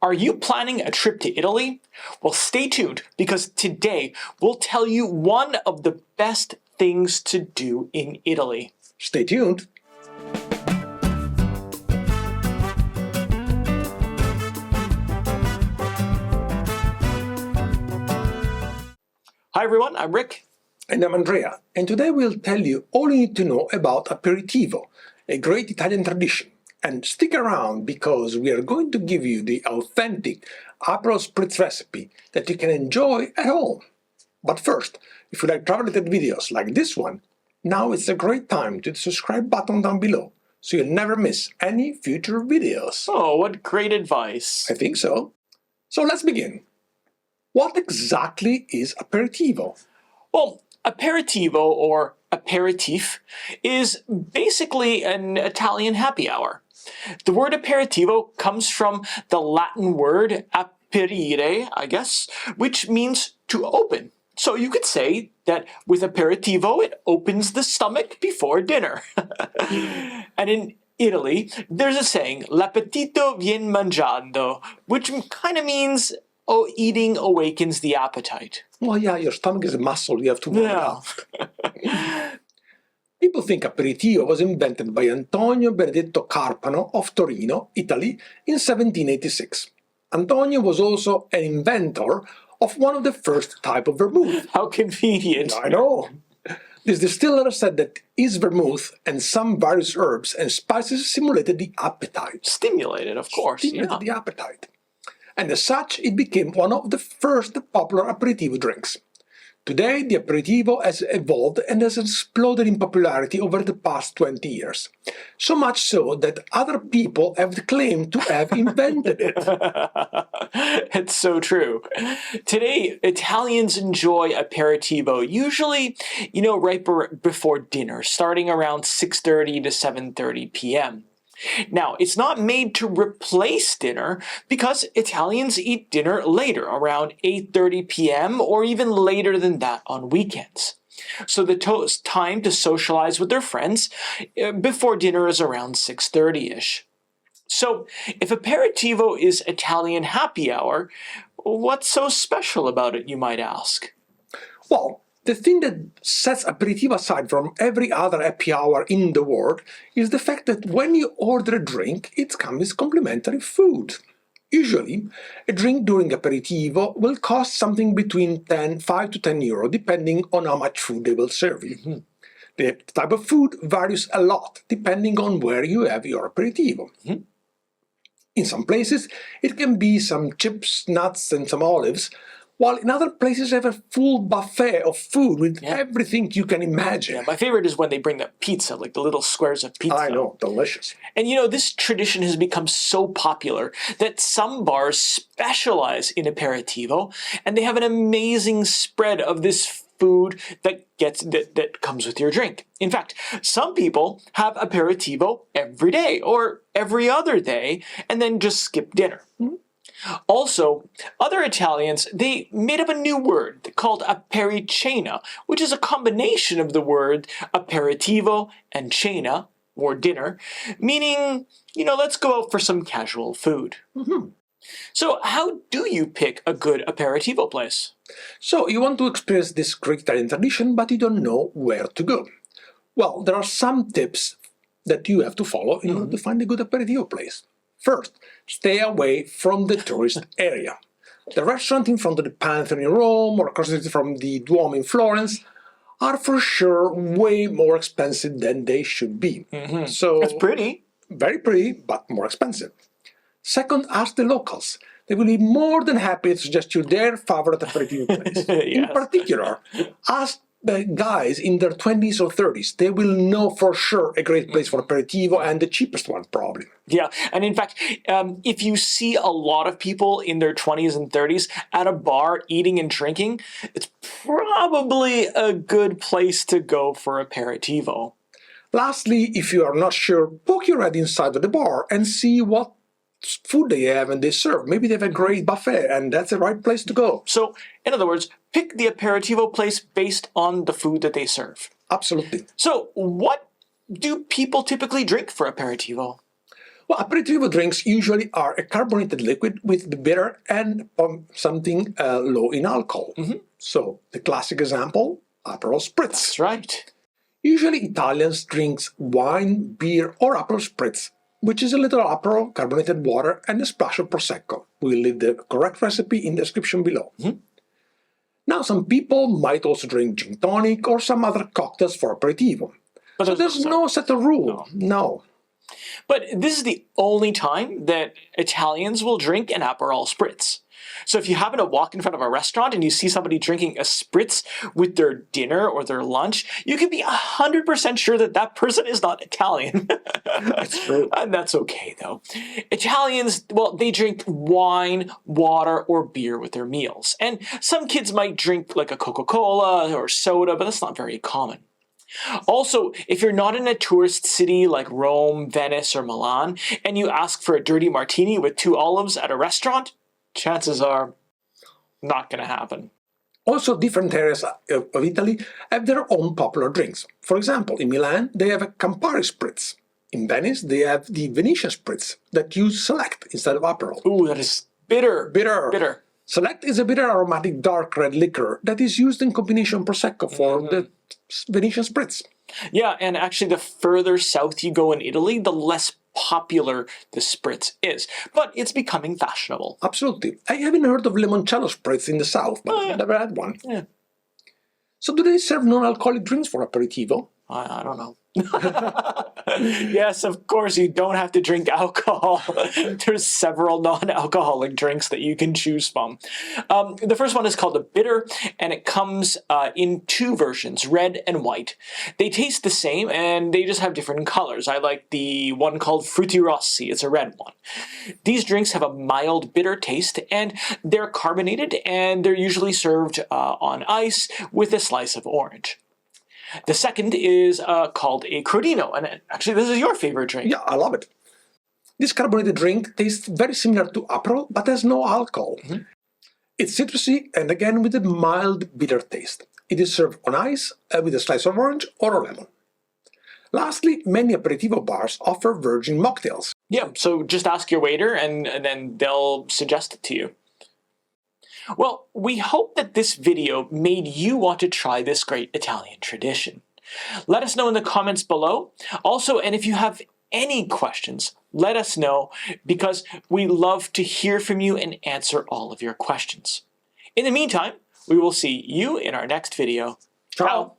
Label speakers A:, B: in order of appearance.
A: Are you planning a trip to Italy? Well, stay tuned because today we'll tell you one of the best things to do in Italy.
B: Stay tuned.
A: Hi everyone, I'm Rick.
B: And I'm Andrea, and today we'll tell you all you need to know about Aperitivo, a great Italian tradition. And stick around because we are going to give you the authentic Aperol Spritz recipe that you can enjoy at home. But first, if you like travel-related videos like this one, now is a great time to hit the subscribe button down below so you'll never miss any future videos.
A: Oh, what great advice.
B: I think so. So let's begin. What exactly is Aperitivo?
A: Well, Aperitivo or Aperitif is basically an Italian happy hour. The word aperitivo comes from the Latin word aperire, I guess, which means to open. So you could say that with aperitivo, it opens the stomach before dinner. And in Italy, there's a saying, l'appetito vien mangiando, which kind of means, oh, eating awakens the appetite.
B: Well, yeah, your stomach is a muscle, you have to warm it up. People think aperitivo was invented by Antonio Benedetto Carpano of Torino, Italy, in 1786. Antonio was also an inventor of one of the first type of vermouth.
A: How convenient.
B: I know. This distiller said that his vermouth and some various herbs and spices stimulated the appetite.
A: Stimulated, of course.
B: Stimulated the appetite. And as such, it became one of the first popular aperitivo drinks. Today, the aperitivo has evolved and has exploded in popularity over the past 20 years. So much so that other people have claimed to have invented it.
A: It's so true. Today, Italians enjoy aperitivo, usually, right before dinner, starting around 6:30 to 7:30 p.m. Now, it's not made to replace dinner because Italians eat dinner later, around 8:30 p.m. or even later than that on weekends. So the time to socialize with their friends before dinner is around 6:30-ish. So if aperitivo is Italian happy hour, what's so special about it, you might ask?
B: Well, the thing that sets aperitivo aside from every other happy hour in the world is the fact that when you order a drink, it comes with complimentary food. Usually, a drink during aperitivo will cost something between 5 to 10 euro, depending on how much food they will serve you. Mm-hmm. The type of food varies a lot, depending on where you have your aperitivo. Mm-hmm. In some places, it can be some chips, nuts, and some olives, while in other places they have a full buffet of food with everything you can imagine.
A: Yeah, my favorite is when they bring the pizza, like the little squares of pizza.
B: I know, delicious.
A: And this tradition has become so popular that some bars specialize in aperitivo, and they have an amazing spread of this food that comes with your drink. In fact, some people have aperitivo every day or every other day, and then just skip dinner. Mm-hmm. Also, other Italians, they made up a new word called apericena, which is a combination of the word aperitivo and cena, or dinner, meaning, let's go out for some casual food. Mm-hmm. So how do you pick a good aperitivo place?
B: So you want to experience this great Italian tradition, but you don't know where to go. Well, there are some tips that you have to follow in order to find a good aperitivo place. First, stay away from the tourist area. The restaurant in front of the Pantheon in Rome or across the street from the Duomo in Florence are for sure way more expensive than they should be. Mm-hmm. So
A: it's pretty.
B: Very pretty, but more expensive. Second, ask the locals. They will be more than happy to suggest you their favorite aperitivo place. Yes. In particular, ask the guys in their 20s or 30s. They will know for sure a great place for aperitivo and the cheapest one, probably.
A: Yeah, and in fact, if you see a lot of people in their 20s and 30s at a bar eating and drinking, it's probably a good place to go for aperitivo.
B: Lastly, if you are not sure, poke your head inside of the bar and see what food they have and they serve. Maybe they have a great buffet, and that's the right place to go.
A: So, in other words, pick the aperitivo place based on the food that they serve.
B: Absolutely.
A: So, what do people typically drink for aperitivo?
B: Well, aperitivo drinks usually are a carbonated liquid with the bitter and something low in alcohol. So, the classic example, Aperol Spritz.
A: That's right.
B: Usually Italians drink wine, beer or Aperol Spritz, which is a little Aperol, carbonated water and a splash of prosecco. We'll leave the correct recipe in the description below. Now, some people might also drink gin tonic or some other cocktails for aperitivo.
A: But
B: So there's no set of rule. No.
A: But this is the only time that Italians will drink an Aperol Spritz. So if you happen to walk in front of a restaurant and you see somebody drinking a Spritz with their dinner or their lunch, you can be 100% sure that that person is not Italian.
B: That's true.
A: And that's okay, though. Italians, well, they drink wine, water, or beer with their meals. And some kids might drink like a Coca-Cola or soda, but that's not very common. Also, if you're not in a tourist city like Rome, Venice, or Milan, and you ask for a dirty martini with 2 olives at a restaurant, chances are not going to happen.
B: Also, different areas of Italy have their own popular drinks. For example, in Milan, they have a Campari Spritz. In Venice, they have the Venetian Spritz that use Select instead of Aperol.
A: Ooh, that is bitter.
B: Bitter.
A: Bitter.
B: Select is a bitter aromatic dark red liquor that is used in combination Prosecco for the Venetian Spritz.
A: Yeah, and actually the further south you go in Italy, the less popular the Spritz is. But it's becoming fashionable.
B: Absolutely. I haven't heard of limoncello Spritz in the south, but I've never had one.
A: Yeah.
B: So do they serve non-alcoholic drinks for aperitivo?
A: I don't know. Yes, of course, you don't have to drink alcohol. There's several non-alcoholic drinks that you can choose from. The first one is called a bitter, and it comes in 2 versions, red and white. They taste the same, and they just have different colors. I like the one called Frutti Rossi. It's a red one. These drinks have a mild bitter taste, and they're carbonated, and they're usually served on ice with a slice of orange. The second is called a Crodino, and actually this is your favorite drink.
B: Yeah, I love it. This carbonated drink tastes very similar to Aperol, but has no alcohol. It's citrusy and again with a mild bitter taste. It is served on ice with a slice of orange or a lemon. Lastly, many aperitivo bars offer virgin mocktails.
A: Yeah, so just ask your waiter and then they'll suggest it to you. Well, we hope that this video made you want to try this great Italian tradition. Let us know in the comments below. Also, and if you have any questions, let us know because we love to hear from you and answer all of your questions. In the meantime, we will see you in our next video.
B: Ciao.